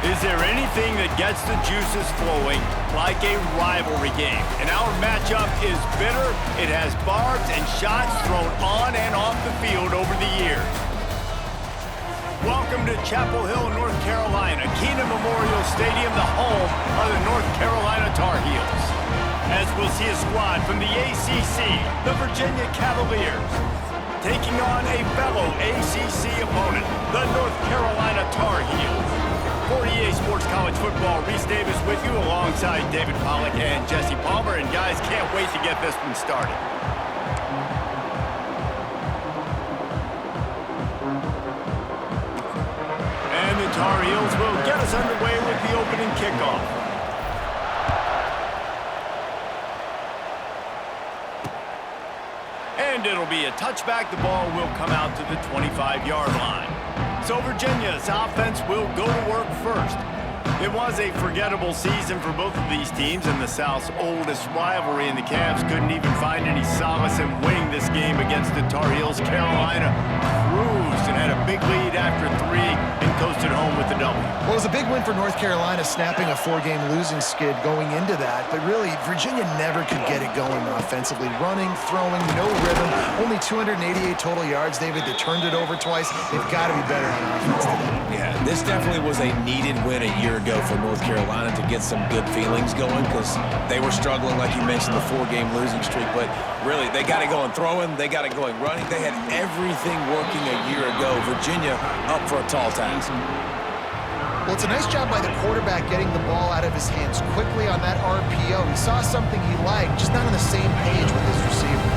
Is there anything that gets the juices flowing like a rivalry game? And our matchup is bitter. It has barbs and shots thrown on and off the field over the years. Welcome to Chapel Hill, North Carolina, Keenan Memorial Stadium, the home of the North Carolina Tarheels. As we'll see a squad from the ACC, the Virginia Cavaliers, taking on a fellow ACC opponent, the North Carolina Tarheels. 48 Sports College Football, Reese Davis with you alongside David Pollack and Jesse Palmer. And guys, can't wait to get this one started. And the Tar Heels will get us underway with the opening kickoff. And it'll be a touchback. The ball will come out to the 25-yard line. So Virginia's offense will go to work first. It was a forgettable season for both of these teams in the South's oldest rivalry, and the Cavs couldn't even find any solace in winning this game against the Tar Heels. Carolina cruised and had a big lead after 3 and coasted home with the double. Well, it was a big win for North Carolina, snapping a 4-game losing skid going into that. But really, Virginia never could get it going offensively. Running, throwing, no rhythm. Only 288 total yards, David. They turned it over twice. They've got to be better on offense today. Yeah, this definitely was a needed win a year ago for North Carolina to get some good feelings going, because they were struggling, like you mentioned, the 4-game losing streak. But really, they got it going throwing. They got it going running. They had everything working a year ago. Virginia up for a tall task. Well, it's a nice job by the quarterback getting the ball out of his hands quickly on that RPO. He saw something he liked, just not on the same page with his receiver.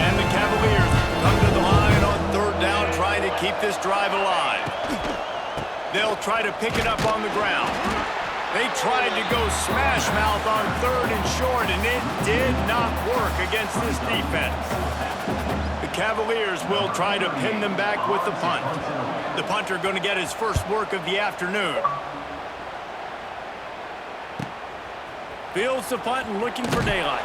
And the Cavaliers come to the line on 3rd down, trying to keep this drive alive. They'll try to pick it up on the ground. They tried to go smash mouth on 3rd and short, and it did not work against this defense. The Cavaliers will try to pin them back with the punt. The punter going to get his first work of the afternoon. Fields the punt and looking for daylight.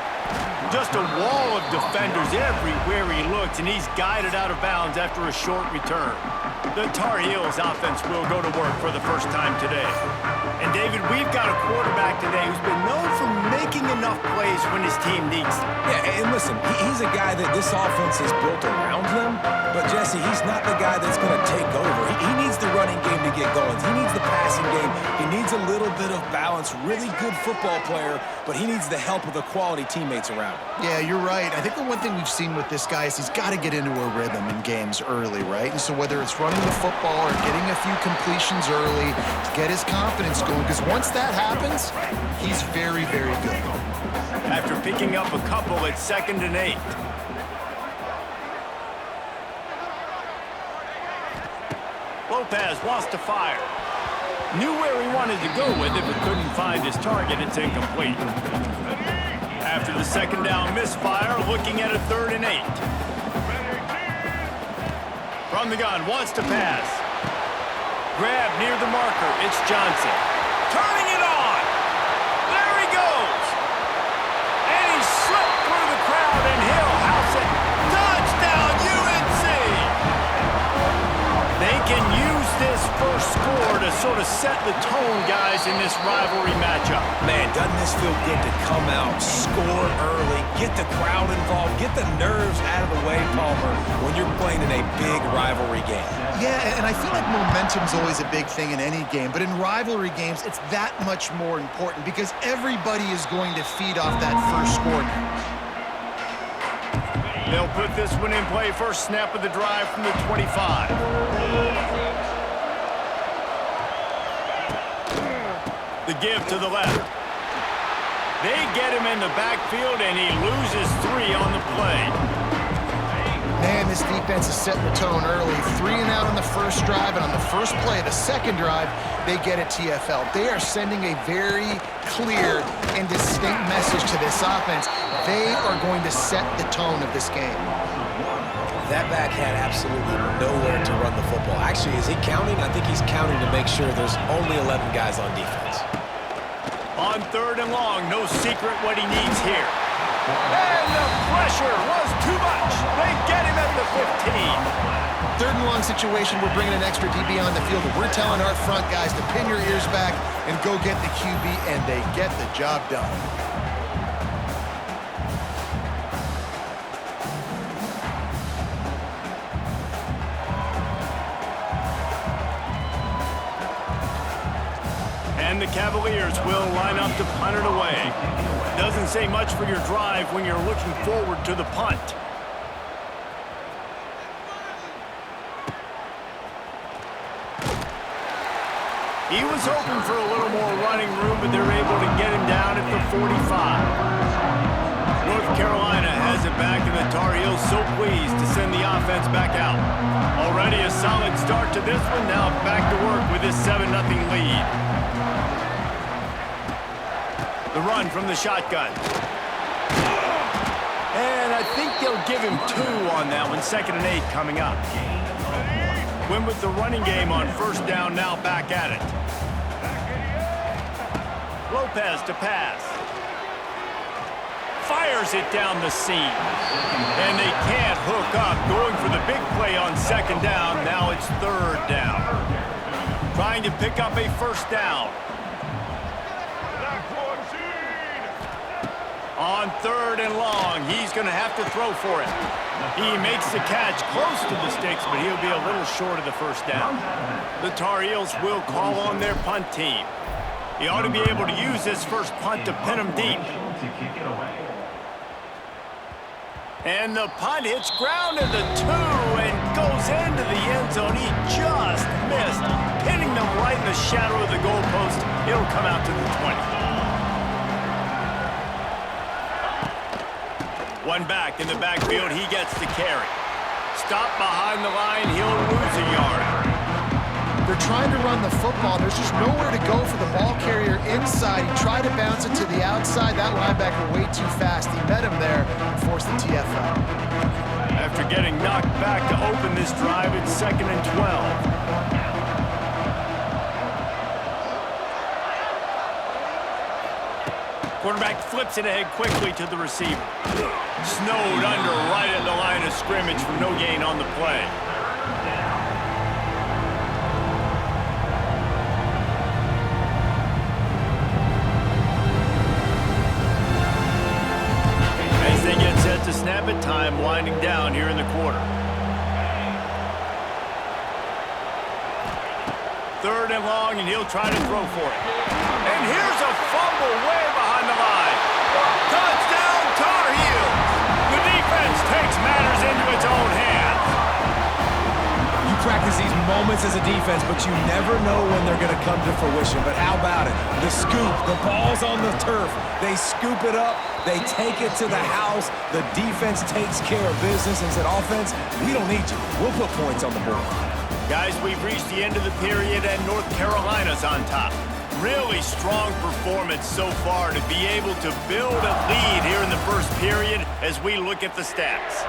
Just a wall of defenders everywhere he looks, and he's guided out of bounds after a short return. The Tar Heels offense will go to work for the first time today. And David, we've got a quarterback today who's been known for making enough plays when his team needs them. Yeah, and listen, he's a guy that this offense is built around him. But, Jesse, he's not the guy that's going to take over. He needs the running game to get going. He needs the passing game. He needs a little bit of balance. Really good football player, but he needs the help of the quality teammates around him. Yeah, you're right. I think the one thing we've seen with this guy is he's got to get into a rhythm in games early, right? And so whether it's running the football or getting a few completions early to get his confidence going, because once that happens, he's very, very good. After picking up a couple at 2nd and 8. Lopez wants to fire. Knew where he wanted to go with it, but couldn't find his target. It's incomplete. After the 2nd down misfire, looking at a 3rd and 8. From the gun, wants to pass. Grab near the marker. It's Johnson. Turning it on. There he goes. And he slipped through the crowd, and he'll house it. Touchdown, UNC. They can use this first score to sort of set the tone, guys, in this rivalry matchup. Man, doesn't this feel good to come out, score early, get the crowd involved, get the nerves out of the way, Palmer, when you're playing in a big rivalry game. Yeah, and I feel like momentum's always a big thing in any game, but in rivalry games, it's that much more important because everybody is going to feed off that first score now. They'll put this one in play. First snap of the drive from the 25. The give to the left. They get him in the backfield, and he loses 3 on the play. Man, this defense is setting the tone early. 3 and out on the first drive, and on the first play, the second drive, they get a TFL. They are sending a very clear and distinct message to this offense. They are going to set the tone of this game. That back had absolutely nowhere to run the football. Actually, is he counting? I think he's counting to make sure there's only 11 guys on defense. On 3rd and long, no secret what he needs here. And the pressure was too much. They get him at the 15. Third and long situation, we're bringing an extra DB on the field. We're telling our front guys to pin your ears back and go get the QB, and they get the job done. And the Cavaliers will line up to punt it away. Doesn't say much for your drive when you're looking forward to the punt. He was hoping for a little more running room, but they're able to get him down at the 45. North Carolina has it back, and the Tar Heels so pleased to send the offense back out. Already a solid start to this one. Now back to work with this 7-0 lead. The run from the shotgun. And I think they'll give him 2 on that one. 2nd and 8 coming up. Win with the running game on first down, now back at it. Lopez to pass. Fires it down the seam. And they can't hook up. Going for the big play on 2nd down. Now it's 3rd down. Trying to pick up a first down. On 3rd and long, he's going to have to throw for it. He makes the catch close to the sticks, but he'll be a little short of the first down. The Tar Heels will call on their punt team. He ought to be able to use this first punt to pin him deep. And the punt hits ground at the 2 and goes into the end zone. He just missed, pinning them right in the shadow of the goalpost. It'll come out to the 20. One back in the backfield, he gets the carry. Stop behind the line, he'll lose a yard. They're trying to run the football. There's just nowhere to go for the ball carrier inside. He tried to bounce it to the outside. That linebacker way too fast. He met him there and forced the TFL. After getting knocked back to open this drive, it's 2nd and 12. Quarterback flips it ahead quickly to the receiver. Snowed under right at the line of scrimmage for no gain on the play. As they get set to snap it, time winding down here in the quarter. 3rd and long, and he'll try to throw for it. And here's a fumble way behind the line. Touchdown, Tar Heels! The defense takes matters into its own hands. You practice these moments as a defense, but you never know when they're going to come to fruition. But how about it? The scoop, the ball's on the turf. They scoop it up. They take it to the house. The defense takes care of business and said, offense, we don't need you. We'll put points on the board. Guys, we've reached the end of the period, and North Carolina's on top. Really strong performance so far to be able to build a lead here in the first period as we look at the stats.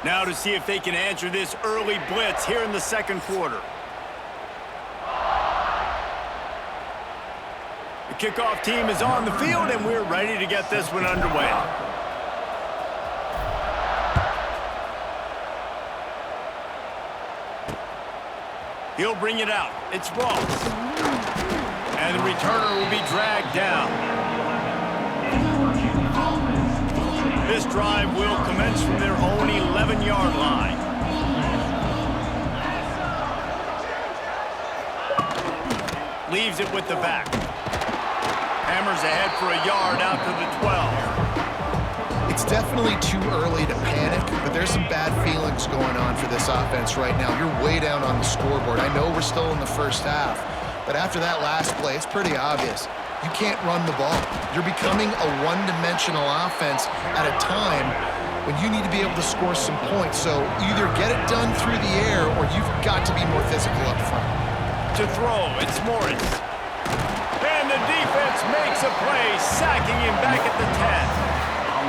Now to see if they can answer this early blitz here in the 2nd quarter. The kickoff team is on the field, and we're ready to get this one underway. He'll bring it out. It's Ross. And the returner will be dragged down. This drive will commence from their own 11-yard line. Leaves it with the back. Hammers ahead for a yard out to the 12. It's definitely too early to panic, but there's some bad feelings going on for this offense right now. You're way down on the scoreboard. I know we're still in the first half, but after that last play, it's pretty obvious. You can't run the ball. You're becoming a one-dimensional offense at a time when you need to be able to score some points. So either get it done through the air or you've got to be more physical up front. To throw, it's Morris. And the defense makes a play, sacking him back at the 10.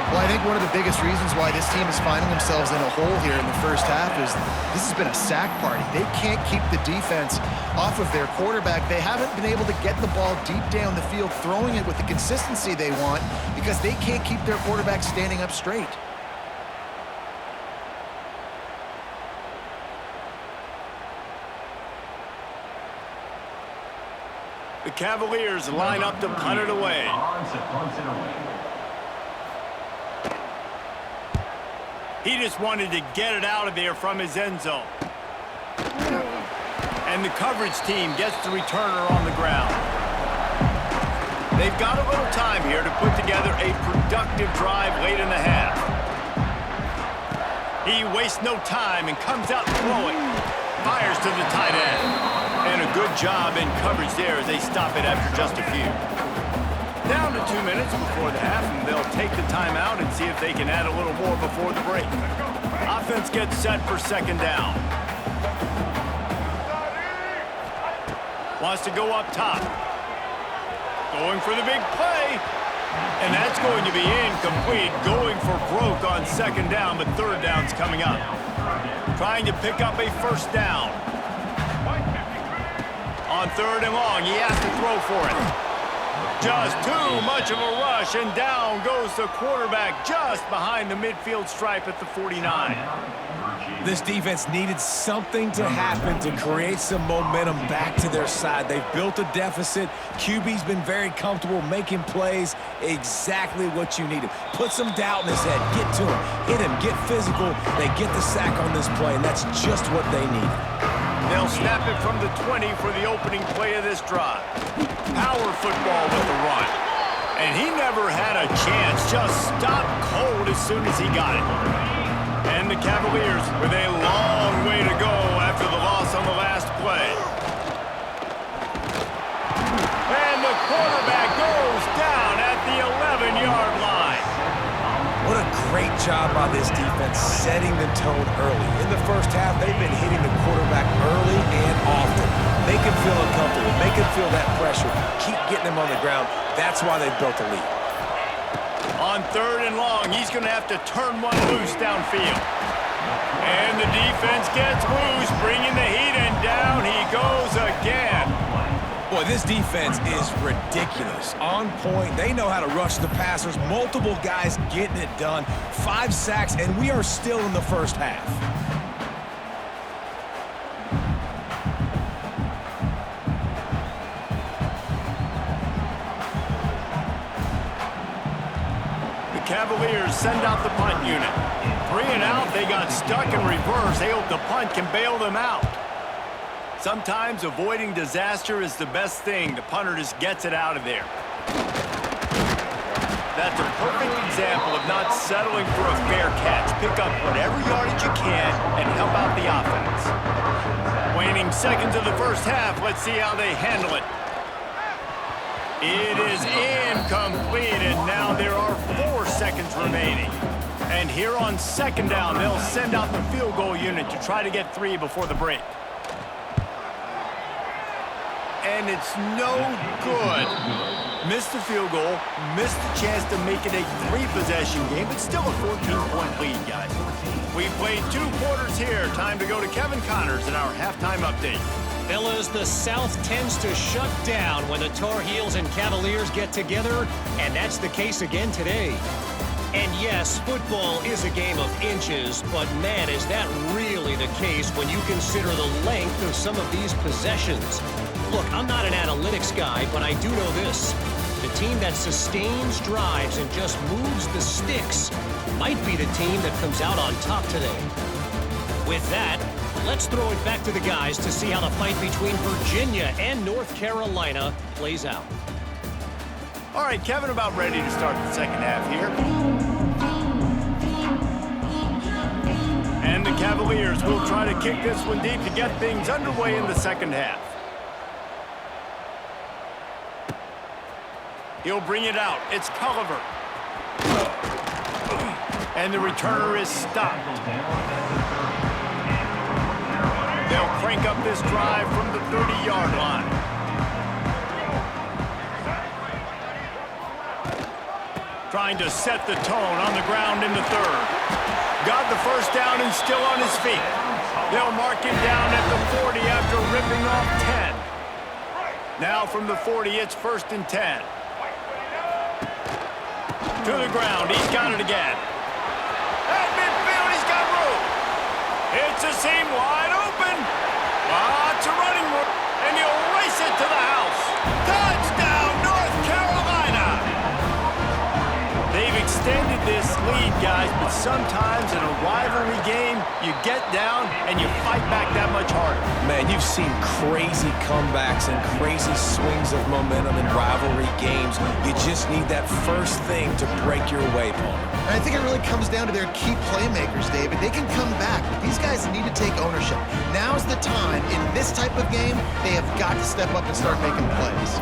Well, I think one of the biggest reasons why this team is finding themselves in a hole here in the first half is this has been a sack party. They can't keep the defense off of their quarterback. They haven't been able to get the ball deep down the field, throwing it with the consistency they want because they can't keep their quarterback standing up straight. The Cavaliers line up to punt it away. He just wanted to get it out of there from his end zone. And the coverage team gets the returner on the ground. They've got a little time here to put together a productive drive late in the half. He wastes no time and comes out throwing. Fires to the tight end. And a good job in coverage there as they stop it after just a few. Down to 2 minutes before the half, and they'll take the timeout and see if they can add a little more before the break. Offense gets set for second down. Wants to go up top. Going for the big play. And that's going to be incomplete. Going for broke on second down, but third down's coming up. Trying to pick up a first down. On third and long, he has to throw for it. Just too much of a rush, and down goes the quarterback just behind the midfield stripe at the 49. This defense needed something to happen to create some momentum back to their side. They've built a deficit. QB's been very comfortable making plays, exactly what you needed. Put some doubt in his head, get to him, hit him, get physical. They get the sack on this play, and that's just what they need. They'll snap it from the 20 for the opening play of this drive. Power football with the run. And he never had a chance, just stopped cold as soon as he got it. And the Cavaliers with a long way to go after the loss on the last play. And the quarterback goes down at the 11-yard line. What a great job by this defense setting the tone early. In the first half, they've been hitting the quarterback early and often. Make him feel uncomfortable. Make him feel that pressure. Keep getting him on the ground. That's why they've built a lead. On third and long, he's going to have to turn one loose downfield. And the defense gets loose, bringing the heat, and down he goes again. Boy, this defense is ridiculous. On point. They know how to rush the passers. Multiple guys getting it done. 5 sacks, and we are still in the first half. The Cavaliers send out the punt unit. 3 and out, they got stuck in reverse. They hope the punt can bail them out. Sometimes avoiding disaster is the best thing. The punter just gets it out of there. That's a perfect example of not settling for a fair catch. Pick up whatever yardage you can and help out the offense. Waning seconds of the first half. Let's see how they handle it. It is incomplete, and now there are 4 seconds remaining. And here on second down, they'll send out the field goal unit to try to get 3 before the break. And it's no good. Missed the field goal, missed the chance to make it a 3-possession game, but still a 14-point lead, guys. We played 2 quarters here. Time to go to Kevin Connors in our halftime update. Fellas, the South tends to shut down when the Tarheels and Cavaliers get together, and that's the case again today. And yes, football is a game of inches, but man, is that really the case when you consider the length of some of these possessions. Look, I'm not an analytics guy, but I do know this. The team that sustains drives and just moves the sticks might be the team that comes out on top today. With that, let's throw it back to the guys to see how the fight between Virginia and North Carolina plays out. All right, Kevin, about ready to start the second half here. And the Cavaliers will try to kick this one deep to get things underway in the second half. He'll bring it out. It's Culliver. And the returner is stopped. They'll crank up this drive from the 30-yard line. Trying to set the tone on the ground in the third. Got the first down and still on his feet. They'll mark him down at the 40 after ripping off 10. Now from the 40, it's 1st and 10. To the ground, he's got it again. At midfield, he's got room. It's a seam wide open. Lots of running room, and he'll race it to the house. Touchdown, North Carolina! They've extended this lead, guys, but sometimes in a rivalry game, you get down and you fight back that much harder. Man, you've seen crazy comebacks and crazy swings of momentum in rivalry games. You just need that first thing to break your way, Paul. And I think it really comes down to their key playmakers, David. They can come back, but these guys need to take ownership. Now's the time. In this type of game, they have got to step up and start making plays.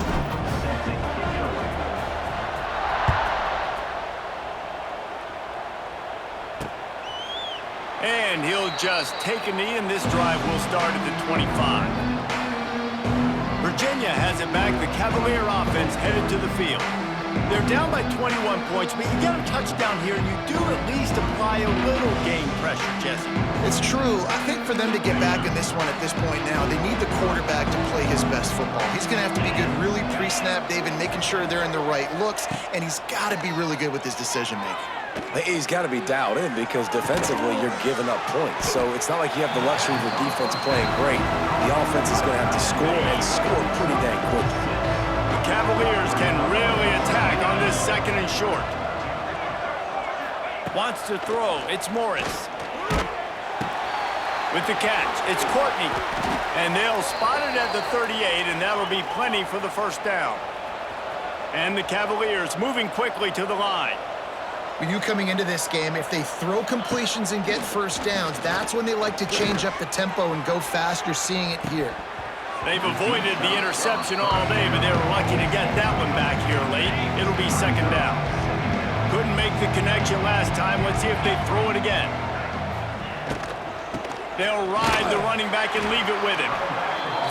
And he'll just take a knee, and this drive will start at the 25. Virginia has it back. The Cavalier offense headed to the field. They're down by 21 points, but you get a touchdown here, and you do at least apply a little game pressure, Jesse. It's true. I think for them to get back in this one at this point now, they need the quarterback to play his best football. He's going to have to be good really pre-snap, David, making sure they're in the right looks, and he's got to be really good with his decision-making. He's got to be dialed in because defensively you're giving up points. So it's not like you have the luxury of the defense playing great. The offense is going to have to score and score pretty dang quickly. The Cavaliers can really attack on this 2nd and short. Wants to throw. It's Morris. With the catch, it's Courtney. And they'll spot it at the 38, and that'll be plenty for the first down. And the Cavaliers moving quickly to the line. When you coming into this game, if they throw completions and get first downs, that's when they like to change up the tempo and go faster, seeing it here. They've avoided the interception all day, but they were lucky to get that one back here late. It'll be 2nd down. Couldn't make the connection last time. Let's see if they throw it again. They'll ride the running back and leave it with him.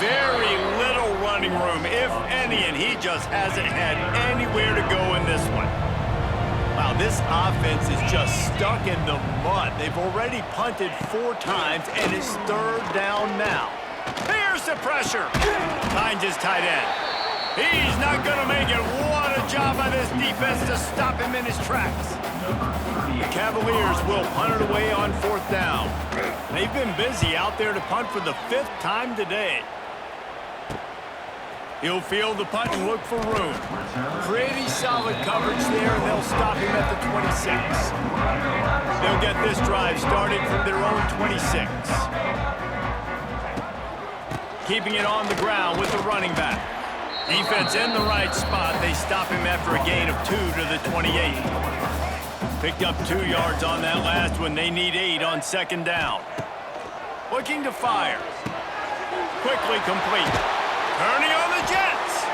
Very little running room, if any, and he just hasn't had anywhere to go in this one. Wow, this offense is just stuck in the mud. They've already punted 4 times, and it's 3rd down now. Here's the pressure. Finds his tight end. He's not going to make it. What a job by this defense to stop him in his tracks. The Cavaliers will punt it away on 4th down. They've been busy out there to punt for the 5th time today. He'll field the punt and look for room. Pretty solid coverage there, and they'll stop him at the 26. They'll get this drive started from their own 26. Keeping it on the ground with the running back. Defense in the right spot. They stop him after a gain of 2 to the 28. Picked up 2 yards on that last one. They need 8 on 2nd down. Looking to fire. Quickly complete. Turning on the Jets.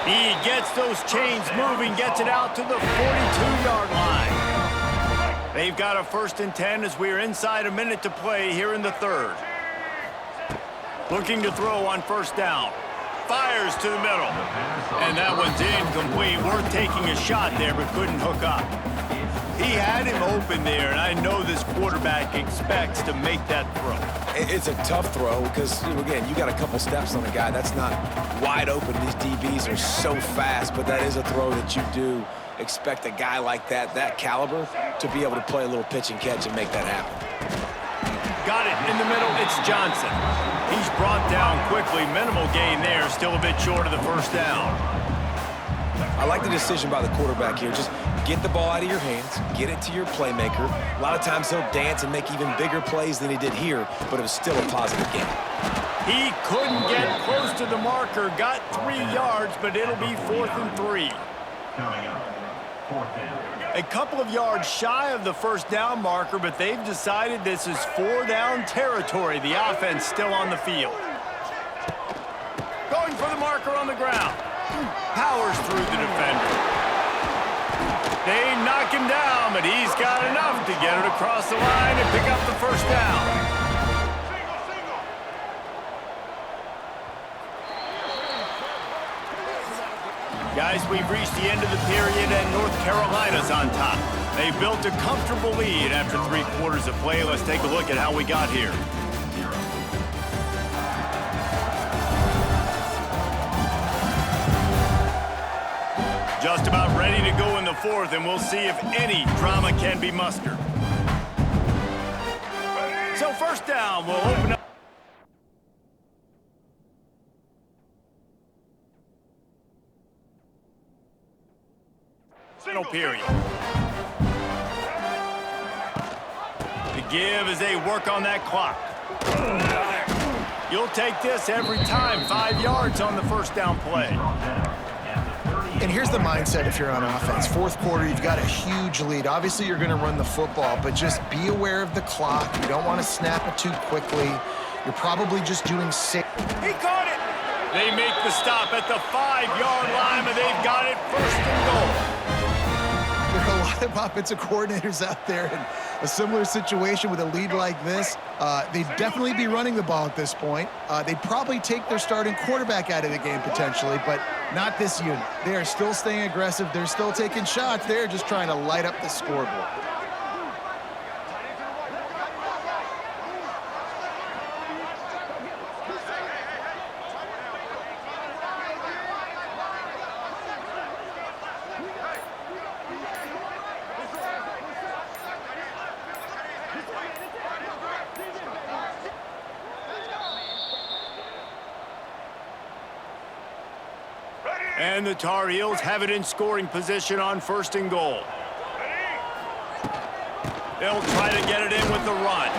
He gets those chains moving, gets it out to the 42-yard line. They've got a 1st and 10 as we're inside a minute to play here in the 3rd. Looking to throw on 1st down. Fires to the middle. And that one's incomplete. Worth taking a shot there, but couldn't hook up. He had him open there, and I know this quarterback expects to make that throw. It's a tough throw because, again, you got a couple steps on a guy. That's not wide open. These DBs are so fast, but that is a throw that you do expect a guy like that caliber, to be able to play a little pitch and catch and make that happen. Got it in the middle. It's Johnson. He's brought down quickly. Minimal gain there. Still a bit short of the 1st down. I like the decision by the quarterback here. Just get the ball out of your hands, get it to your playmaker. A lot of times he'll dance and make even bigger plays than he did here, but it was still a positive game. He couldn't get close to the marker. Got 3 yards, but it'll be 4th and 3. A couple of yards shy of the 1st down marker, but they've decided this is 4-down territory. The offense still on the field. Going for the marker on the ground. Powers through the defender. They knock him down, but he's got enough to get it across the line and pick up the 1st down. guys, we've reached the end of the period and North Carolina's on top. They built a comfortable lead after 3 quarters of play. Let's take a look at how we got here. Just about ready to go in the 4th, and we'll see if any drama can be mustered. So first down, we'll open up. Final period. The give as they work on that clock. You'll take this every time. 5 yards on the first down play. And here's the mindset if you're on offense. 4th quarter, you've got a huge lead. Obviously, you're going to run the football, but just be aware of the clock. You don't want to snap it too quickly. You're probably just doing safe. He caught it. They make the stop at the 5-yard line, and they've got it 1st and goal. There are a lot of offensive coordinators out there in a similar situation with a lead like this. They'd definitely be running the ball at this point. They'd probably take their starting quarterback out of the game potentially, but not this unit. They are still staying aggressive. They're still taking shots. They're just trying to light up the scoreboard. And the Tar Heels have it in scoring position on 1st and goal. They'll try to get it in with the run.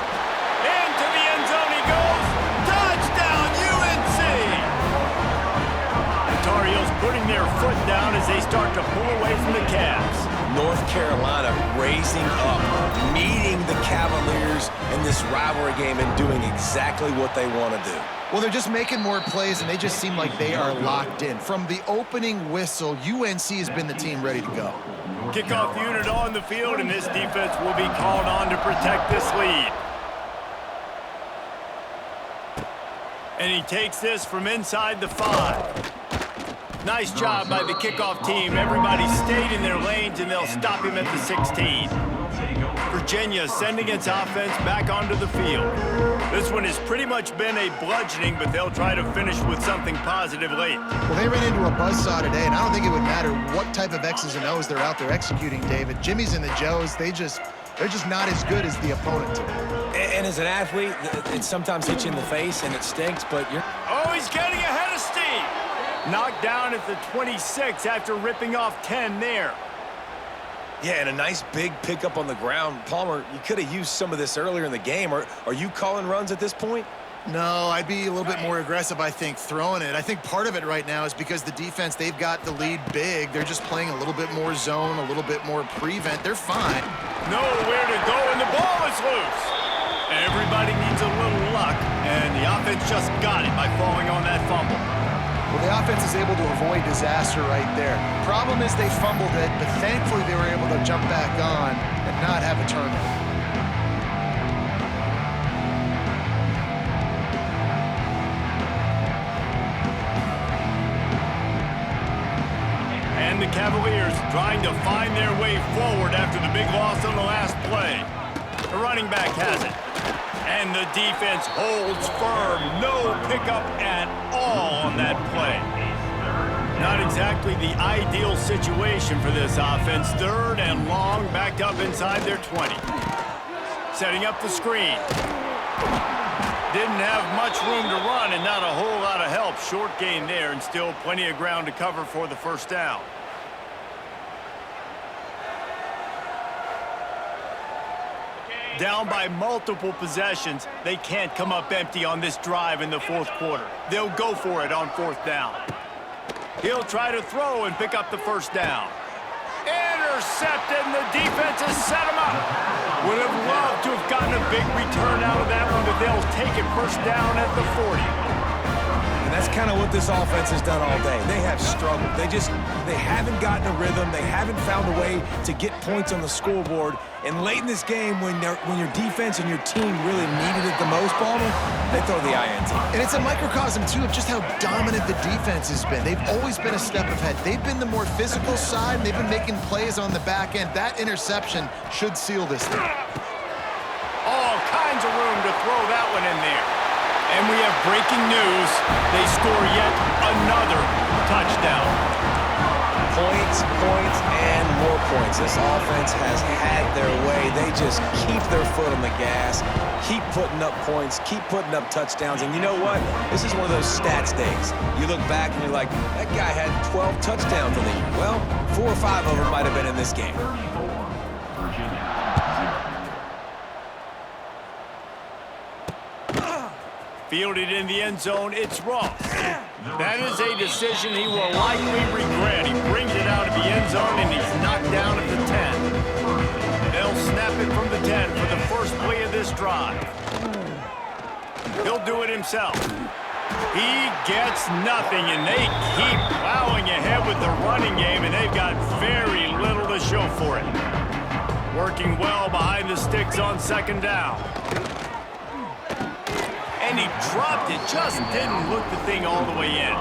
Into the end zone he goes. Touchdown, UNC! The Tar Heels putting their foot down as they start to pull away from the Cavs. North Carolina raising up, meeting the Cavaliers in this rivalry game and doing exactly what they want to do. Well, they're just making more plays, and they just seem like they are locked in. From the opening whistle, UNC has been the team ready to go. Kickoff unit on the field, and this defense will be called on to protect this lead. And he takes this from inside the 5. Nice job by the kickoff team. Everybody stayed in their lanes, and they'll stop him at the 16. Virginia sending its offense back onto the field. This one has pretty much been a bludgeoning, but they'll try to finish with something positive late. Well, they ran into a buzzsaw today, and I don't think it would matter what type of X's and O's they're out there executing, David. Jimmy's and the Joes, they're just not as good as the opponent today. And as an athlete, it sometimes hits you in the face, and it stinks, but you're... Oh, he's getting ahead of steam. Knocked down at the 26 after ripping off 10 there. Yeah, and a nice big pickup on the ground. Palmer, you could have used some of this earlier in the game. Are you calling runs at this point? No, I'd be a little bit more aggressive, I think, throwing it. I think part of it right now is because the defense, they've got the lead big. They're just playing a little bit more zone, a little bit more prevent. They're fine. Nowhere to go, and the ball is loose. Everybody needs a little luck, and the offense just got it by falling on that fumble. Well, the offense is able to avoid disaster right there. Problem is they fumbled it, but thankfully they were able to jump back on and not have a turnover. And the Cavaliers trying to find their way forward after the big loss on the last play. The running back has it. And the defense holds firm. No pickup at all on that play. Not exactly the ideal situation for this offense. 3rd and long, backed up inside their 20. Setting up the screen. Didn't have much room to run and not a whole lot of help. Short gain there and still plenty of ground to cover for the 1st down. Down by multiple possessions, they can't come up empty on this drive in the 4th quarter. They'll go for it on 4th down. He'll try to throw and pick up the 1st down. Intercepted, and the defense has set him up. Would have loved to have gotten a big return out of that one, but they'll take it 1st down at the 40. And that's kind of what this offense has done all day. They have struggled. They haven't gotten a rhythm. They haven't found a way to get points on the scoreboard. And late in this game, when your defense and your team really needed it the most, Palmer, they throw the INT. And it's a microcosm, too, of just how dominant the defense has been. They've always been a step ahead. They've been the more physical side, and they've been making plays on the back end. That interception should seal this thing. All kinds of room to throw that one in there. And we have breaking news. They score yet another touchdown. Points, and more points. This offense has had their way. They just keep their foot on the gas, keep putting up points, keep putting up touchdowns. And you know what? This is one of those stats days. You look back and you're like, that guy had 12 touchdowns in the year. Well, 4 or 5 of them might have been in this game. Fielded in the end zone, it's Ross. That is a decision he will likely regret. He brings it out of the end zone, and he's knocked down at the 10. They'll snap it from the 10 for the first play of this drive. He'll do it himself. He gets nothing, and they keep plowing ahead with the running game, and they've got very little to show for it. Working well behind the sticks on second down. And he dropped it, just didn't look the thing all the way in.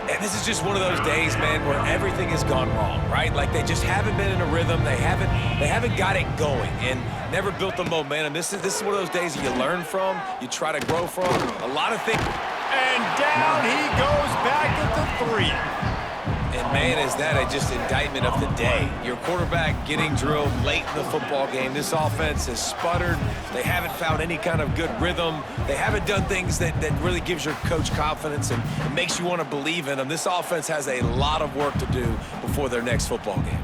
And this is just one of those days, man, where everything has gone wrong, right? Like they just haven't been in a rhythm. They haven't got it going and never built the momentum. This is one of those days that you learn from, you try to grow from. A lot of things. And down he goes back at the 3. And, man, is that just indictment of the day. Your quarterback getting drilled late in the football game. This offense has sputtered. They haven't found any kind of good rhythm. They haven't done things that really gives your coach confidence and makes you want to believe in them. This offense has a lot of work to do before their next football game.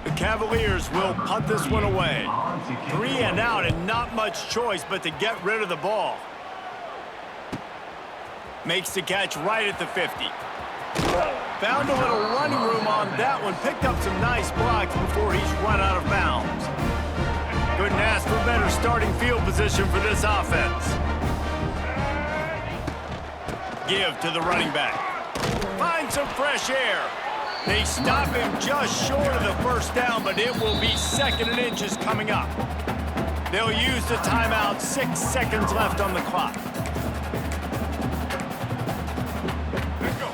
The Cavaliers will punt this one away. 3 and out and not much choice but to get rid of the ball. Makes the catch right at the 50. Found a little running room on that one. Picked up some nice blocks before he's run out of bounds. Couldn't ask for better starting field position for this offense. Give to the running back. Find some fresh air. They stop him just short of the first down, but it will be 2nd and inches coming up. They'll use the timeout. 6 seconds left on the clock.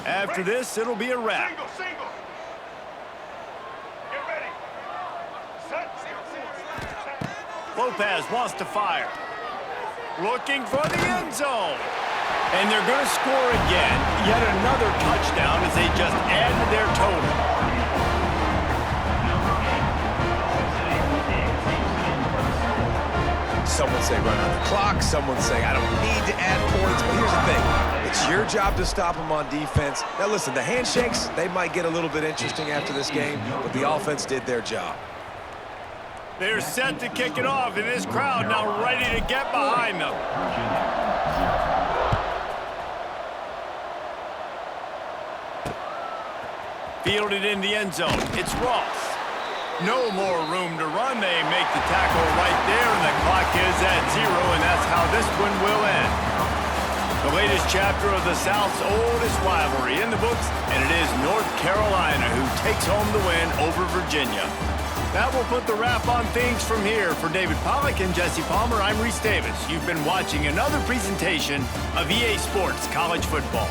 After this, it'll be a wrap. Single. Get ready. Set. Lopez wants to fire. Looking for the end zone. And they're going to score again. Yet another touchdown as they just add to their total. Some would say run out the clock. Some would say I don't need to add points. But here's the thing. It's your job to stop them on defense. Now, listen, the handshakes, they might get a little bit interesting after this game, but the offense did their job. They're set to kick it off, and this crowd now ready to get behind them. Fielded in the end zone. It's Ross. No more room to run. They make the tackle right there, and the clock is at 0, and that's how this one will end. The latest chapter of the South's oldest rivalry in the books, and it is North Carolina who takes home the win over Virginia. That will put the wrap on things from here. For David Pollack and Jesse Palmer, I'm Reese Davis. You've been watching another presentation of EA Sports College Football.